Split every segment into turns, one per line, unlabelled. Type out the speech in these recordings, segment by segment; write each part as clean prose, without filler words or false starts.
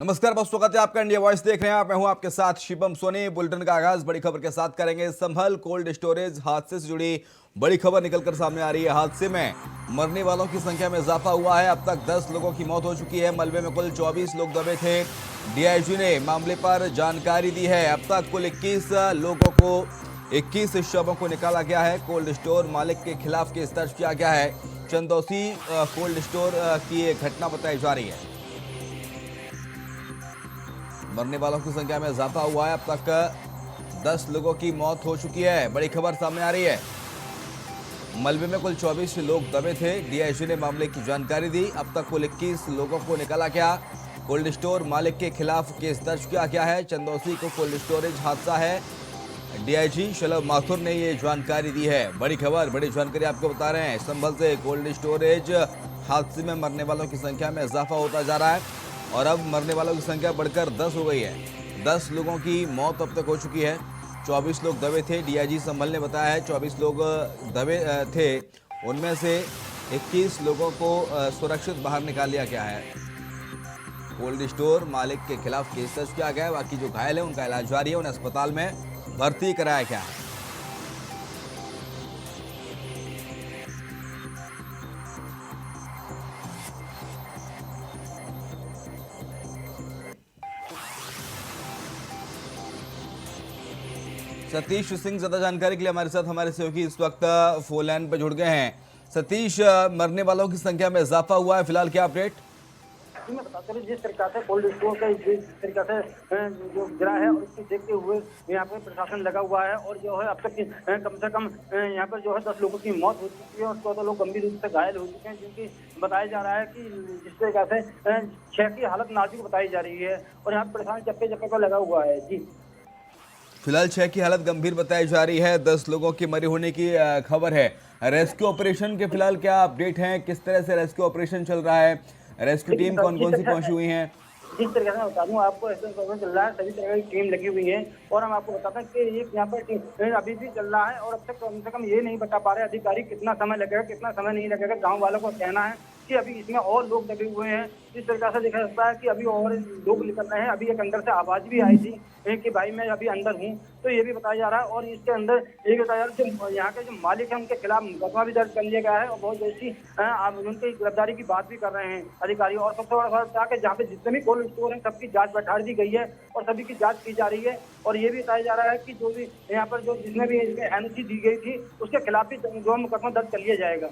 नमस्कार, बहुत स्वागत है आपका इंडिया वॉइस देख रहे हैं आप। मैं हूं आपके साथ शिवम सोनी। बुलेटिन का आगाज बड़ी खबर के साथ करेंगे। संभल कोल्ड स्टोरेज हादसे से जुड़ी बड़ी खबर निकलकर सामने आ रही है। हादसे में मरने वालों की संख्या में इजाफा हुआ है। अब तक 10 लोगों की मौत हो चुकी है। मलबे में कुल 24 लोग दबे थे। डीआईजी ने मामले पर जानकारी दी है। अब तक कुल 21 शवों को निकाला गया है। कोल्ड स्टोर मालिक के खिलाफ केस दर्ज किया गया है। चंदौसी कोल्ड स्टोर की एक घटना बताई जा रही है। मरने वालों की संख्या में इजाफा हुआ है। अब तक 10 लोगों की मौत हो चुकी है। बड़ी खबर सामने आ रही है। मलबे में कुल 24 लोग दबे थे। डीआईजी ने मामले की जानकारी दी। अब तक कुल 21 लोगों को निकाला गया। कोल्ड स्टोर मालिक के खिलाफ केस दर्ज किया गया है। चंदौसी को कोल्ड स्टोरेज हादसा है। डीआईजी शलभ माथुर ने ये जानकारी दी है। बड़ी खबर, बड़ी जानकारी आपको बता रहे हैं। संभल से कोल्ड स्टोरेज हादसे में मरने वालों की संख्या में इजाफा होता जा रहा है और अब मरने वालों की संख्या बढ़कर 10 हो गई है। 10 लोगों की मौत अब तक हो चुकी है। 24 लोग दबे थे। डीआईजी संभल ने बताया है 24 लोग दबे थे। उनमें से 21 लोगों को सुरक्षित बाहर निकाल लिया गया है। कोल्ड स्टोर मालिक के खिलाफ केस दर्ज किया गया है। बाकी जो घायल है उनका इलाज जारी है। उन्हें अस्पताल में भर्ती कराया गया है। सतीश सिंह ज्यादा जानकारी के लिए हमारे साथ हमारे सहयोगी इस वक्त फोन लाइन पर जुड़ गए हैं। सतीश, मरने वालों की संख्या में इजाफा हुआ है, फिलहाल क्या अपडेट?
मैं बताता हूँ जिस तरीका से कोल्ड स्टोर का जिस तरीका से जो गिरा है उसको देखते हुए यहाँ पे प्रशासन लगा हुआ है और जो है अब तक कम से कम यहाँ पर जो है 10 लोगों की मौत हो चुकी है और 14 लोग गंभीर रूप से घायल हो चुके हैं, जिनकी बताया जा रहा है कि जिस तरीका से 6 की हालत नाजुक बताई जा रही है और यहाँ प्रशासन चप्पे चप्पे पर लगा हुआ है। जी,
फिलहाल 6 की हालत गंभीर बताई जा रही है। 10 लोगों की मरे होने की खबर है। रेस्क्यू ऑपरेशन के फिलहाल क्या अपडेट हैं? किस तरह से रेस्क्यू ऑपरेशन चल रहा है? रेस्क्यू टीम कौन कौन सी पहुंची हुई है?
जिस तरीके से मैं बता दूं आपको, ऐसा इंफॉर्मेशन चल रहा है, सभी तरह की टीम लगी हुई है और हम आपको बताते हैं कि ये यहाँ पर टीम अभी भी चल रहा है और अब तक कम से कम ये नहीं बता पा रहे अधिकारी कितना समय लगेगा, कितना समय नहीं लगेगा। गाँव वालों को कहना है कि अभी इसमें और लोग दबे हुए हैं। इस तरीके से देखा जाता है कि अभी और लोग निकल रहे हैं। अभी एक अंदर से आवाज भी आई थी कि भाई मैं अभी अंदर हूँ, तो ये भी बताया जा रहा है। और इसके अंदर ये बताया जा रहा है जो यहाँ के जो मालिक है उनके खिलाफ मुकदमा भी दर्ज कर लिया गया है और बहुत जैसी उनकी गिरफ्तारी की बात भी कर रहे हैं अधिकारी। और सबसे बड़ा बात था कि जहाँ पे जितने भी कोल्ड स्टोर हैं सबकी जांच बैठा दी गई है और सभी की जांच की जा रही है। और ये भी बताया जा रहा है कि जो भी यहाँ पर जो जिसने भी एनओसी दी गई थी उसके खिलाफ भी जो मुकदमा दर्ज कर लिया जाएगा।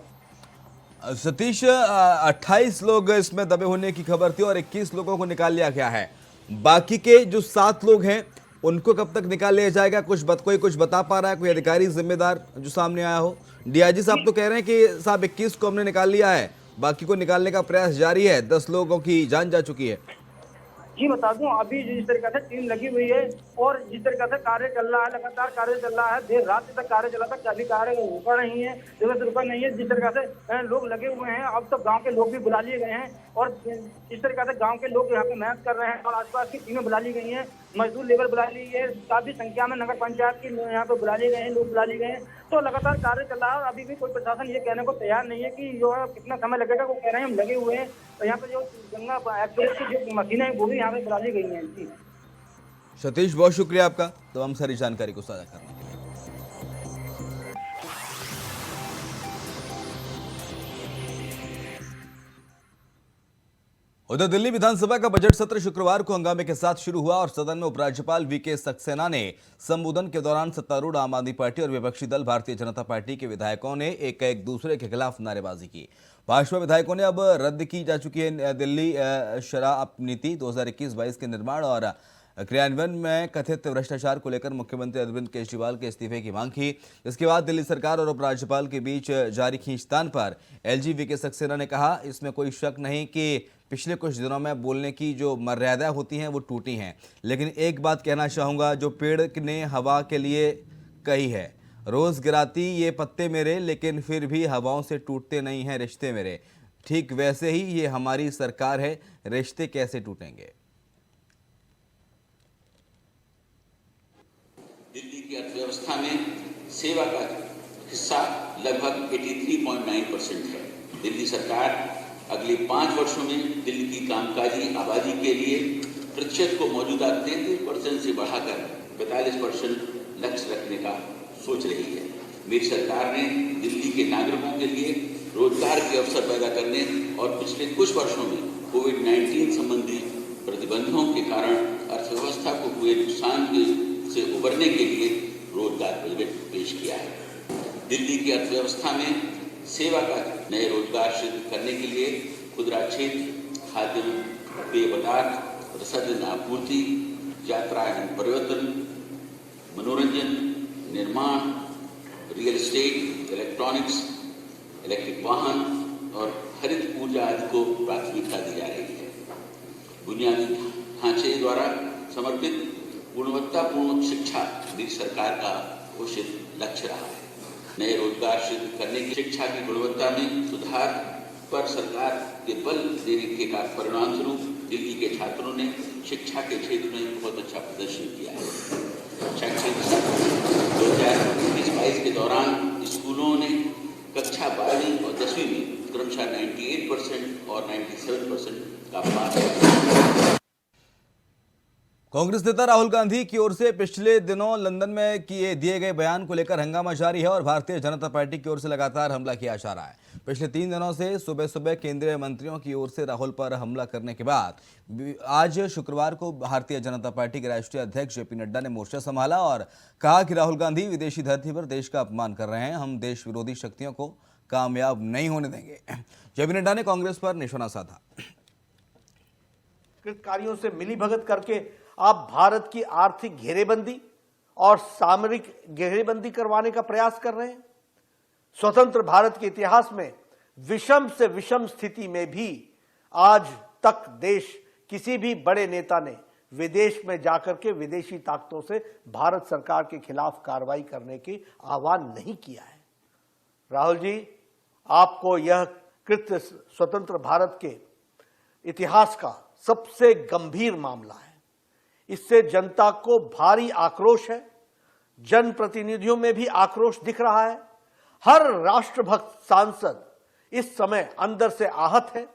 सतीश, 28 लोग इसमें दबे होने की खबर थी और 21 लोगों को निकाल लिया गया है। बाकी के जो 7 लोग हैं उनको कब तक निकाल लिया जाएगा? कोई कुछ बता पा रहा है? कोई अधिकारी जिम्मेदार जो सामने आया हो? डीआईजी साहब तो कह रहे हैं कि साहब 21 को हमने निकाल लिया है, बाकी को निकालने का प्रयास जारी है। 10 लोगों की जान जा चुकी है।
जी, बता दूं अभी जिस तरीके से टीम लगी हुई है और जिस तरीके से कार्य चल रहा है, लगातार कार्य चल रहा है, देर रात तक कार्य चला था, अभी कार्य रुका नहीं है, जगह रुका नहीं है। जिस तरीके से लोग लगे हुए हैं, अब तो गांव के लोग भी बुला लिए गए हैं और जिस तरीके से गांव के लोग यहाँ पे मेहनत कर रहे हैं और आसपास की टीमें बुला ली गई हैं, मजदूर लेबर बुला ली है, काफी संख्या में नगर पंचायत की यहाँ पे बुला लिए गए हैं, लोग बुला लिए गए हैं। तो लगातार कार्य चल रहा है और अभी भी कोई प्रशासन ये कहने को तैयार नहीं है कि जो है कितना समय लगेगा। वो कह रहे हैं हम लगे हुए हैं और यहाँ पे जो गंगा एक्सप्रेस की जो मशीनें हैं वो भी यहाँ पे बुला ली गई हैं। जी,
सतीश, बहुत शुक्रिया आपका तमाम सारी जानकारी को साझा करने के लिए। उधर दिल्ली विधानसभा का बजट सत्र शुक्रवार को हंगामे के साथ शुरू हुआ और सदन में उपराज्यपाल वीके सक्सेना ने संबोधन के दौरान सत्तारूढ़ आम आदमी पार्टी और विपक्षी दल भारतीय जनता पार्टी के विधायकों ने एक दूसरे के खिलाफ नारेबाजी की। भाजपा विधायकों ने अब रद्द की जा चुकी है दिल्ली शराब नीति 2021-22 के निर्माण और क्रियान्वयन में कथित भ्रष्टाचार को लेकर मुख्यमंत्री अरविंद केजरीवाल के इस्तीफे की मांग की। इसके बाद दिल्ली सरकार और उपराज्यपाल के बीच जारी खींचतान पर एलजी वीके सक्सेना ने कहा, इसमें कोई शक नहीं कि पिछले कुछ दिनों में बोलने की जो मर्यादा होती हैं वो टूटी हैं, लेकिन एक बात कहना चाहूँगा, जो पेड़ ने हवा के लिए कही है, रोज़ गिराती ये पत्ते मेरे, लेकिन फिर भी हवाओं से टूटते नहीं हैं रिश्ते मेरे। ठीक वैसे ही ये हमारी सरकार है, रिश्ते कैसे टूटेंगे?
दिल्ली की अर्थव्यवस्था में सेवा का हिस्सा लगभग 83.9% है। दिल्ली सरकार अगले 5 वर्षों में दिल्ली की कामकाजी आबादी के लिए प्रतिशत को मौजूदा 33% से बढ़ाकर 45% लक्ष्य रखने का सोच रही है। मेरी सरकार ने दिल्ली के नागरिकों के लिए रोजगार के अवसर पैदा करने और पिछले कुछ वर्षों में कोविड-19 संबंधी प्रतिबंधों के कारण अर्थव्यवस्था को हुए नुकसान से उबरने के लिए रोजगार बजट पेश किया है। दिल्ली की अर्थव्यवस्था में सेवा का नए रोजगार सृजित करने के लिए खुदरा क्षेत्र, खाद्य पेय पदार्थ, रसद आपूर्ति, यात्रा एवं पर्यटन, मनोरंजन, निर्माण, रियल एस्टेट, इलेक्ट्रॉनिक्स, इलेक्ट्रिक वाहन और हरित ऊर्जा आदि को प्राथमिकता दी जा रही है। बुनियादी ढांचे द्वारा समर्पित गुणवत्तापूर्ण शिक्षा मेरी सरकार का घोषित लक्ष्य रहा है। नए रोजगार सृजित करने की शिक्षा की गुणवत्ता में सुधार पर सरकार के बल देने के परिणाम स्वरूप दिल्ली के छात्रों ने शिक्षा के क्षेत्र में बहुत अच्छा प्रदर्शन किया है। शैक्षणिक सत्र 2019-22 के दौरान स्कूलों ने कक्षा 12वीं और 10वीं में क्रमशः 98% और 97% का पास।
कांग्रेस नेता राहुल गांधी की ओर से पिछले दिनों लंदन में दिए गए बयान को लेकर हंगामा जारी है और भारतीय जनता पार्टी की ओर से लगातार हमला किया जा रहा है। पिछले 3 दिनों से सुबह सुबह केंद्रीय मंत्रियों की ओर से राहुल पर हमला करने के बाद आज शुक्रवार को भारतीय जनता पार्टी के राष्ट्रीय अध्यक्ष जेपी नड्डा ने मोर्चा संभाला और कहा कि राहुल गांधी विदेशी धरती पर देश का अपमान कर रहे हैं। हम देश विरोधी शक्तियों को कामयाब नहीं होने देंगे। जेपी नड्डा ने कांग्रेस पर निशाना साधा।
कार्यों से मिलीभगत करके आप भारत की आर्थिक घेरेबंदी और सामरिक घेरेबंदी करवाने का प्रयास कर रहे हैं। स्वतंत्र भारत के इतिहास में विषम से विषम स्थिति में भी आज तक देश किसी भी बड़े नेता ने विदेश में जाकर के विदेशी ताकतों से भारत सरकार के खिलाफ कार्रवाई करने की आह्वान नहीं किया है। राहुल जी, आपको यह कृत्य स्वतंत्र भारत के इतिहास का सबसे गंभीर मामला है। इससे जनता को भारी आक्रोश है, जनप्रतिनिधियों में भी आक्रोश दिख रहा है। हर राष्ट्रभक्त सांसद इस समय अंदर से आहत है।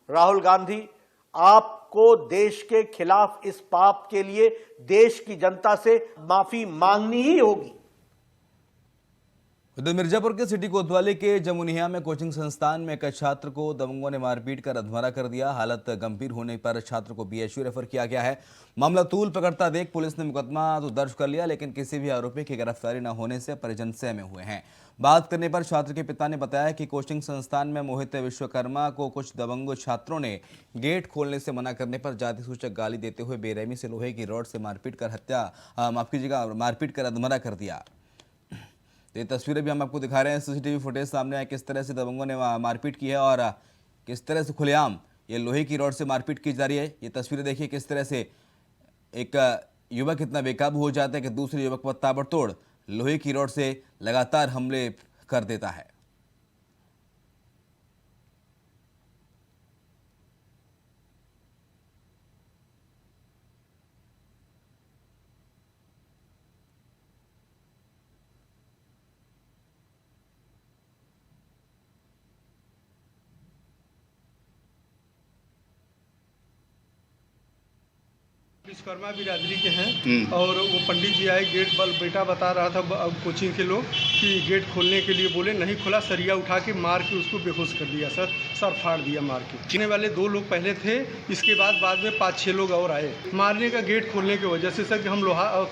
राहुल गांधी, आपको देश के खिलाफ इस पाप के लिए देश की जनता से माफी मांगनी ही होगी।
उधर मिर्जापुर के सिटी कोतवाली के जमुनिया में कोचिंग संस्थान में एक छात्र को दबंगों ने मारपीट कर अधमरा कर दिया। हालत गंभीर होने पर छात्र को बीएचयू रेफर किया गया है। मामला तूल पकड़ता देख पुलिस ने मुकदमा तो दर्ज कर लिया, लेकिन किसी भी आरोपी की गिरफ्तारी न होने से परिजन सहमे हुए हैं। बात करने पर छात्र के पिता ने बताया कि कोचिंग संस्थान में मोहित विश्वकर्मा को कुछ दबंग छात्रों ने गेट खोलने से मना करने पर जाति सूचक गाली देते हुए बेरहमी से लोहे की रॉड से मारपीट कर अधमरा कर दिया। ये तस्वीरें भी हम आपको दिखा रहे हैं। सीसीटीवी फुटेज सामने आए किस तरह से दबंगों ने मारपीट की है और किस तरह से खुलेआम ये लोहे की रॉड से मारपीट की जा रही है। ये तस्वीरें देखिए किस तरह से एक युवक इतना बेकाबू हो जाता है कि दूसरे युवक पर ताबड़तोड़ लोहे की रॉड से लगातार हमले कर देता है।
विश्वकर्मा बिरादरी के हैं और वो पंडित जी आए। गेट बल बेटा बता रहा था कोचिंग के लोग कि गेट खोलने के लिए बोले, नहीं खोला, सरिया उठा के मार के उसको बेहोश कर दिया। सर फाड़ दिया मार के। जीने वाले 2 लोग पहले थे, इसके बाद में 5-6 लोग और आए मारने का गेट खोलने की वजह से। सर कि हम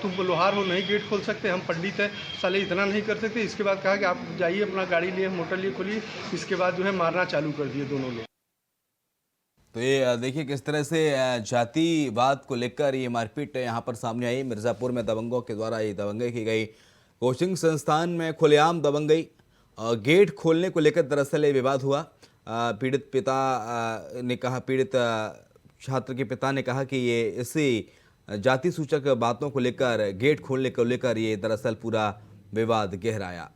तुम लोहार हो, नहीं गेट खोल सकते, हम पंडित हैं, साले इतना नहीं कर सकते। इसके बाद कहा कि आप जाइए अपना गाड़ी लिए, मोटर लिए, खोलिए। इसके बाद जो है मारना चालू कर दिए दोनों लोग।
तो ये देखिए किस तरह से जातिवाद को लेकर ये मारपीट यहाँ पर सामने आई। मिर्ज़ापुर में दबंगों के द्वारा ये दबंगई की गई। कोचिंग संस्थान में खुलेआम दबंगई। गेट खोलने को लेकर दरअसल ये विवाद हुआ। पीड़ित छात्र के पिता ने कहा कि ये इसी जाति सूचक बातों को लेकर, गेट खोलने को लेकर ये दरअसल पूरा विवाद गहराया।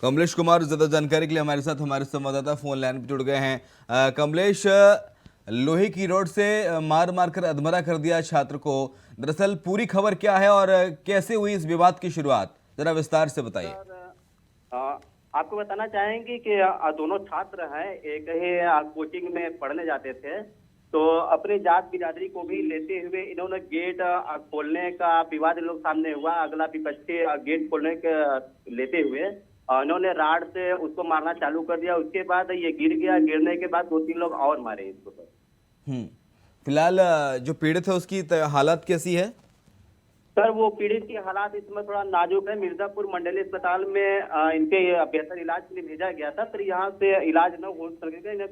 कमलेश कुमार ज्यादा जानकारी के लिए हमारे साथ हमारे संवाददाता फोन लाइन पर जुड़ गए हैं। कमलेश, लोहे की रॉड से मार कर अधमरा कर दिया छात्र को, दरअसल पूरी खबर क्या है और कैसे हुई इस विवाद की शुरुआत? जरा विस्तार से बताइए।
आपको बताना चाहेंगे कि दोनों छात्र हैं, एक ही कोचिंग में पढ़ने जाते थे। तो अपनी जात बिरादरी को भी लेते हुए इन्होंने गेट खोलने का विवाद इन लोग सामने हुआ। अगला विपक्षी गेट खोलने के लेते हुए इन्होंने राड से उसको मारना चालू कर दिया। उसके बाद ये गिर गया। गिरने के बाद 2-3 लोग और मारे इसको।
फिलहाल जो पीड़ित है उसकी हालत कैसी है?
सर, वो पीड़ित की हालात इसमें थोड़ा नाजुक है। मिर्जापुर मंडली अस्पताल में इनके बेहतर इलाज के लिए भेजा गया था। फिर यहाँ से इलाज न हो सकेगा, इन्हें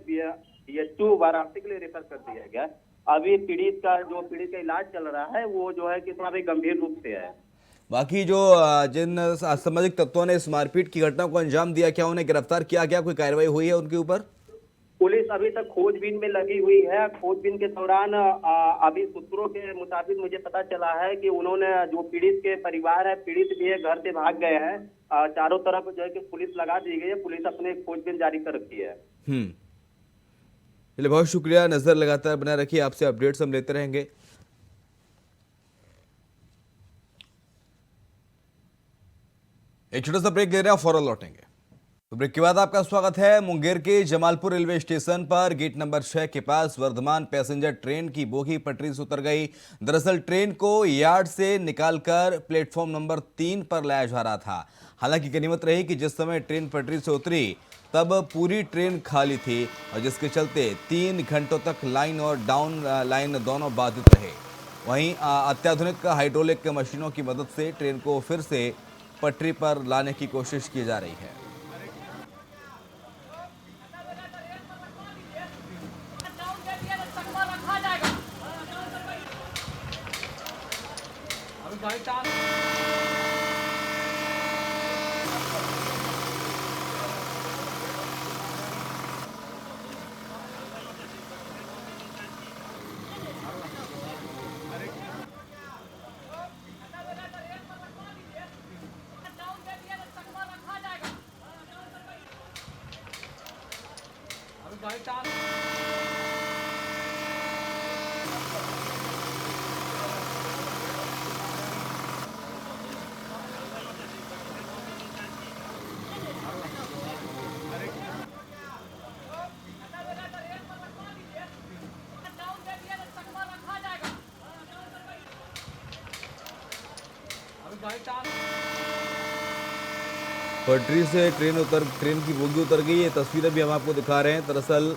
BHU वाराणसी के लिए रेफर कर दिया गया। अभी पीड़ित का इलाज चल रहा है, वो जो है कि थोड़ा भी गंभीर रूप से है।
बाकी जो जिन असामाजिक तत्वों ने इस मारपीट की घटना को अंजाम दिया, क्या उन्हें गिरफ्तार किया गया? कोई कार्रवाई हुई है उनके ऊपर?
पुलिस अभी तक खोजबीन में लगी हुई है। खोजबीन के दौरान अभी सूत्रों के मुताबिक मुझे पता चला है कि उन्होंने, जो पीड़ित के परिवार है, पीड़ित भी है, घर से भाग गए हैं। चारों तरफ जो है कि पुलिस लगा दी गई है। पुलिस अपने खोजबीन जारी कर रखी है।
चलिए, बहुत शुक्रिया। नजर लगातार बना रखिए, आपसे अपडेट्स हम लेते रहेंगे। एक छोटा सा ब्रेक ले रहे हैं, फौरन लौटेंगे। तो ब्रेक के बाद आपका स्वागत है। मुंगेर के जमालपुर रेलवे स्टेशन पर गेट नंबर 6 के पास वर्धमान पैसेंजर ट्रेन की बोगी पटरी से उतर गई। दरअसल ट्रेन को यार्ड से निकालकर प्लेटफॉर्म नंबर 3 पर लाया जा रहा था। हालांकि गनीमत रही कि जिस समय ट्रेन पटरी से उतरी तब पूरी ट्रेन खाली थी, और जिसके चलते 3 घंटों तक लाइन और डाउन लाइन दोनों बाधित रहे। वहीं अत्याधुनिक हाइड्रोलिक मशीनों की मदद से ट्रेन को फिर से पटरी पर लाने की कोशिश की जा रही है। पटरी से ट्रेन की बोगी उतर गई। ये तस्वीरें भी हम आपको दिखा रहे हैं। दरअसल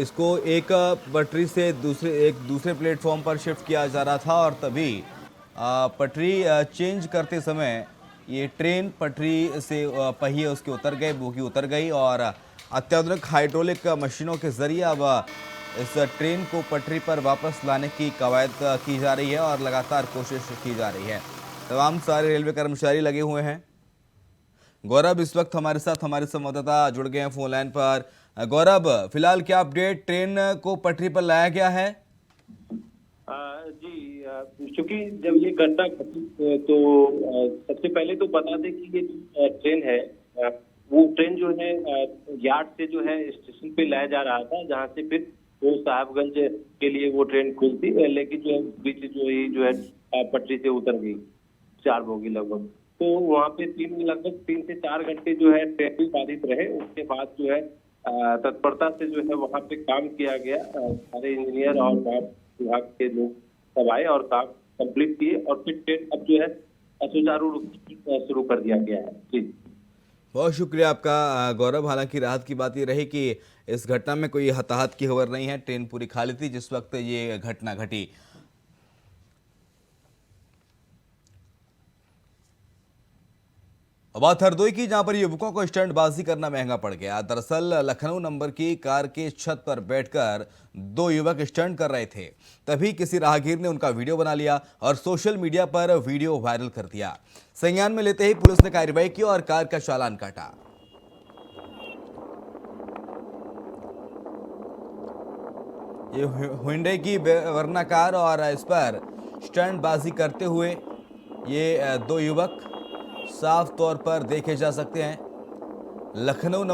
इसको एक पटरी से दूसरे प्लेटफॉर्म पर शिफ्ट किया जा रहा था, और तभी पटरी चेंज करते समय ये ट्रेन पटरी से पहिए उसके उतर गए, बोगी उतर गई, और अत्याधुनिक हाइड्रोलिक मशीनों के जरिए अब इस ट्रेन को पटरी पर वापस लाने की कवायद की जा रही है और लगातार कोशिश की जा रही है। तमाम सारे रेलवे कर्मचारी लगे हुए हैं। गौरव इस वक्त हमारे साथ हमारे संवाददाता जुड़ गए हैं फोन लाइन पर। गौरव, फिलहाल क्या अपडेट? ट्रेन को पटरी पर लाया गया है?
जी, चूंकि जब ये घटना घटी तो सबसे पहले तो बता दें कि ये ट्रेन है, वो ट्रेन जो है यार्ड से जो है स्टेशन पे लाया जा रहा था, जहां से फिर वो साहबगंज के लिए वो ट्रेन खुलती, लेकिन जो है बीच जो है पटरी से उतर गई 4 बोगी लगभग। तो वहाँ पे लगभग 3 से 4 घंटे जो है ट्रेन भी बाधित रहे। उसके बाद जो है तत्परता से जो है वहाँ पे काम किया गया। सारे इंजीनियर और विभाग के लोग सब आए और काम कंप्लीट किए, और फिर ट्रेन अब जो है सुचारू रूप से शुरू कर दिया गया है। जी,
बहुत शुक्रिया आपका गौरव। हालांकि राहत की बात ये रही कि इस घटना में कोई हताहत की खबर नहीं है। ट्रेन पूरी खाली थी जिस वक्त ये घटना घटी। अब बात हरदोई की, जहां पर युवकों को स्टंटबाजी करना महंगा पड़ गया। दरअसल लखनऊ नंबर की कार के छत पर बैठकर 2 युवक स्टंट कर रहे थे। तभी किसी राहगीर ने उनका वीडियो बना लिया और सोशल मीडिया पर वीडियो वायरल कर दिया। संज्ञान में लेते ही पुलिस ने कार्रवाई की और कार का चालान काटा। ये हुंडई की वर्ना कार, और इस पर स्टंटबाजी करते हुए ये 2 युवक साफ तौर पर देखे जा सकते हैं। लखनऊ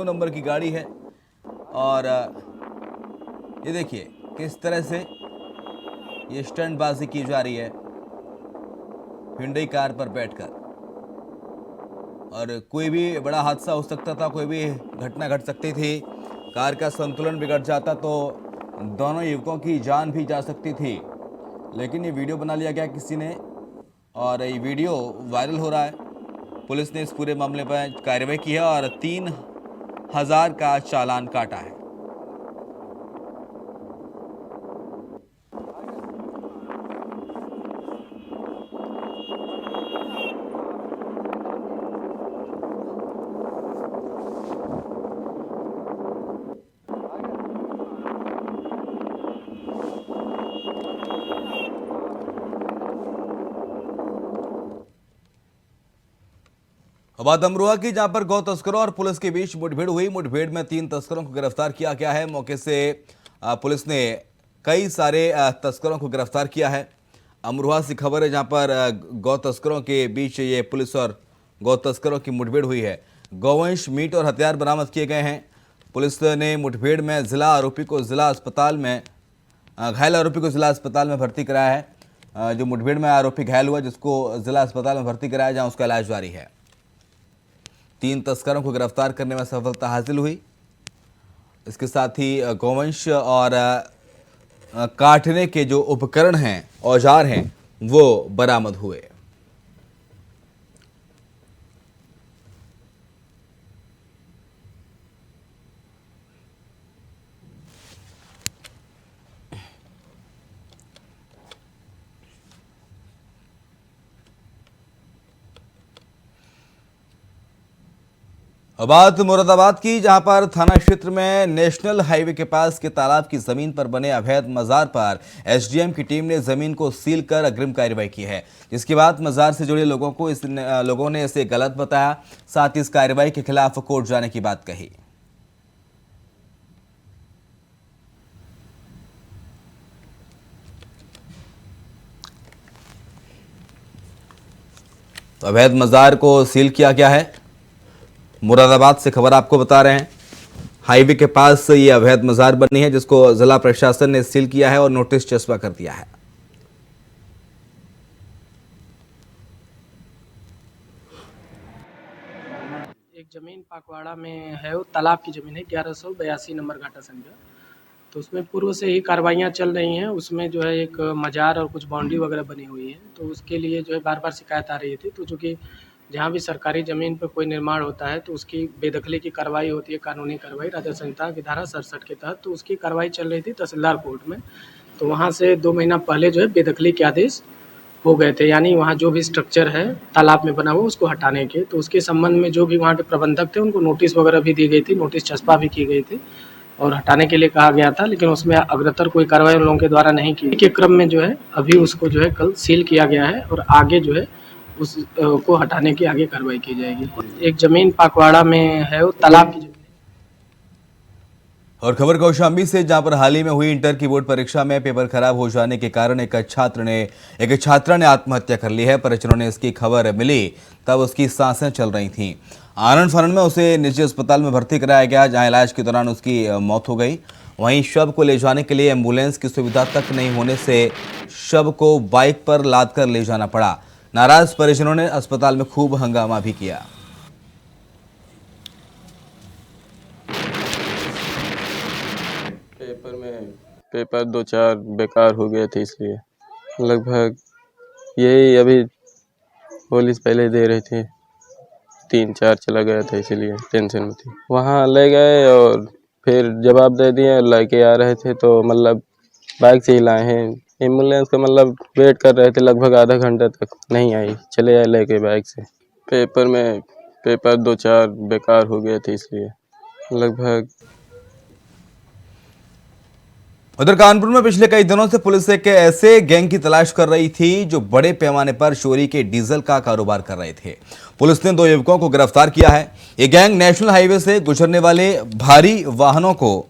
नंबर की गाड़ी है, और ये देखिए किस तरह से ये स्टंटबाजी की जा रही है। Hyundai कार पर बैठकर, और कोई भी बड़ा हादसा हो सकता था, कोई भी घटना घट सकती थी। कार का संतुलन बिगड़ जाता तो दोनों युवकों की जान भी जा सकती थी। लेकिन ये वीडियो बना लिया गया किसी ने और ये वीडियो वायरल हो रहा है। पुलिस ने इस पूरे मामले पर कार्रवाई की है और 3000 का चालान काटा है। अब बात अमरोहा की, जहां पर गौ तस्करों और पुलिस के बीच मुठभेड़ हुई। मुठभेड़ में 3 तस्करों को गिरफ्तार किया गया है। मौके से पुलिस ने कई सारे तस्करों को गिरफ्तार किया है। अमरोहा से खबर है, जहां पर गौ तस्करों के बीच ये पुलिस और गौ तस्करों की मुठभेड़ हुई है। गौवंश, मीट और हथियार बरामद किए गए हैं। पुलिस ने मुठभेड़ में घायल आरोपी को जिला अस्पताल में भर्ती कराया है। जो मुठभेड़ में आरोपी घायल हुआ, जिसको जिला अस्पताल में भर्ती कराया, जहां उसका इलाज जारी है। 3 तस्करों को गिरफ्तार करने में सफलता हासिल हुई। इसके साथ ही गौवंश और काटने के जो उपकरण हैं, औजार हैं, वो बरामद हुए। अब बात मुरादाबाद की, जहां पर थाना क्षेत्र में नेशनल हाईवे के पास के तालाब की जमीन पर बने अवैध मजार पर एसडीएम की टीम ने जमीन को सील कर अग्रिम कार्रवाई की है। जिसके बाद मजार से जुड़े लोगों ने इसे गलत बताया। साथ ही इस कार्रवाई के खिलाफ कोर्ट जाने की बात कही। तो अवैध मजार को सील किया गया है। मुरादाबाद से खबर आपको बता रहे हैं। हाईवे के पास ये अवैध मजार बनी है, जिसको जिला प्रशासन ने सील किया है और नोटिस चस्पा कर दिया है।
एक जमीन पाकवाड़ा में है, वो तालाब की जमीन है, 1182 नंबर घाटा संख्या। तो उसमें पूर्व से ही कार्रवाइयाँ चल रही हैं। उसमें जो है एक मजार और कुछ बाउंड्री वगैरह बनी हुई है। तो उसके लिए जो है बार बार शिकायत आ रही थी। तो चूँकि जहाँ भी सरकारी ज़मीन पर कोई निर्माण होता है तो उसकी बेदखली की कार्रवाई होती है, कानूनी कार्रवाई राजस्व संहिता की धारा 67 के तहत। तो उसकी कार्रवाई चल रही थी तहसीलदार कोर्ट में। तो वहाँ से 2 महीना पहले जो है बेदखली के आदेश हो गए थे, यानी वहाँ जो भी स्ट्रक्चर है तालाब में बना हुआ उसको हटाने के। तो उसके संबंध में जो भी वहाँ के प्रबंधक थे उनको नोटिस वगैरह भी दी गई थी, नोटिस चस्पा भी की गई थी और हटाने के लिए कहा गया था। लेकिन उसमें अग्रतर कोई कार्रवाई उन लोगों के द्वारा नहीं की के क्रम में जो है अभी उसको जो है कल सील किया गया है और आगे जो है उस को हटाने की आगे कार्रवाई की जाएगी। एक जमीन पाकवाड़ा में है, वो तालाब की जमीन।
और खबर कौशाम्बी से, जहां पर हाल ही में हुई इंटर की बोर्ड परीक्षा में पेपर खराब हो जाने के कारण एक छात्रा ने आत्महत्या कर ली है। परिजनों ने इसकी खबर मिली तब उसकी सांसें चल रही थीं। आनंद फानन में उसे निजी अस्पताल में भर्ती कराया गया, जहां इलाज के दौरान उसकी मौत हो गई। वहीं शव को ले जाने के लिए एम्बुलेंस की सुविधा तक नहीं होने से शव को बाइक पर लाद कर ले जाना पड़ा। नाराज परिजनों ने अस्पताल में खूब हंगामा भी किया।
पेपर 2-4 बेकार हो गए थे, इसलिए लगभग यही अभी पुलिस पहले दे रही थी, 3-4 चला गया था, इसीलिए टेंशन में थी। वहाँ ले गए और फिर जवाब दे दिए। लेके आ रहे थे तो मतलब बाइक से ही लाए हैं। एम्बुलेंस का मतलब वेट कर रहे थे, लगभग आधा घंटा तक नहीं आई, चले आए लेके बाइक से। पेपर 2-4 बेकार हो गए थे, इसलिए लगभग।
उधर कानपुर में पिछले कई दिनों से पुलिस एक ऐसे गैंग की तलाश कर रही थी जो बड़े पैमाने पर चोरी के डीजल का कारोबार कर रहे थे। पुलिस ने 2 युवकों को गिरफ्तार किया है। ये गैंग नेशनल हाईवे से गुजरने वाले भारी वाहनों को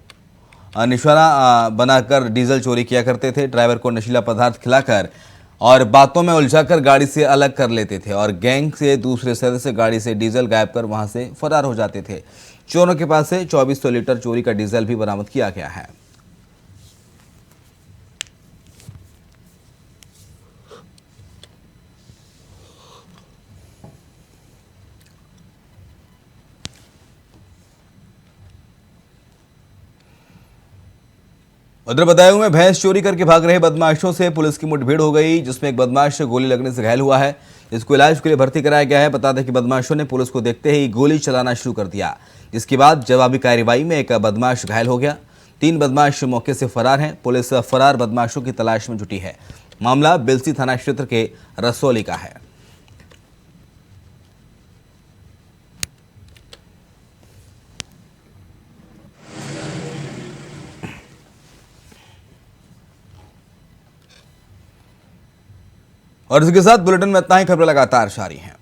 निशाना बनाकर डीजल चोरी किया करते थे। ड्राइवर को नशीला पदार्थ खिलाकर और बातों में उलझाकर गाड़ी से अलग कर लेते थे और गैंग से दूसरे सदस्य गाड़ी से डीजल गायब कर वहां से फरार हो जाते थे। चोरों के पास से 2400 लीटर चोरी का डीजल भी बरामद किया गया है। उधर बदायूं में भैंस चोरी करके भाग रहे बदमाशों से पुलिस की मुठभेड़ हो गई, जिसमें एक बदमाश गोली लगने से घायल हुआ है, जिसको इलाज के लिए भर्ती कराया गया है। बता दें कि बदमाशों ने पुलिस को देखते ही गोली चलाना शुरू कर दिया, जिसके बाद जवाबी कार्रवाई में एक बदमाश घायल हो गया। 3 बदमाश मौके से फरार हैं। पुलिस फरार बदमाशों की तलाश में जुटी है। मामला बिलसी थाना क्षेत्र के रसौली का है। और इसके साथ बुलेटिन में इतना ही। खबरें लगातार जारी हैं।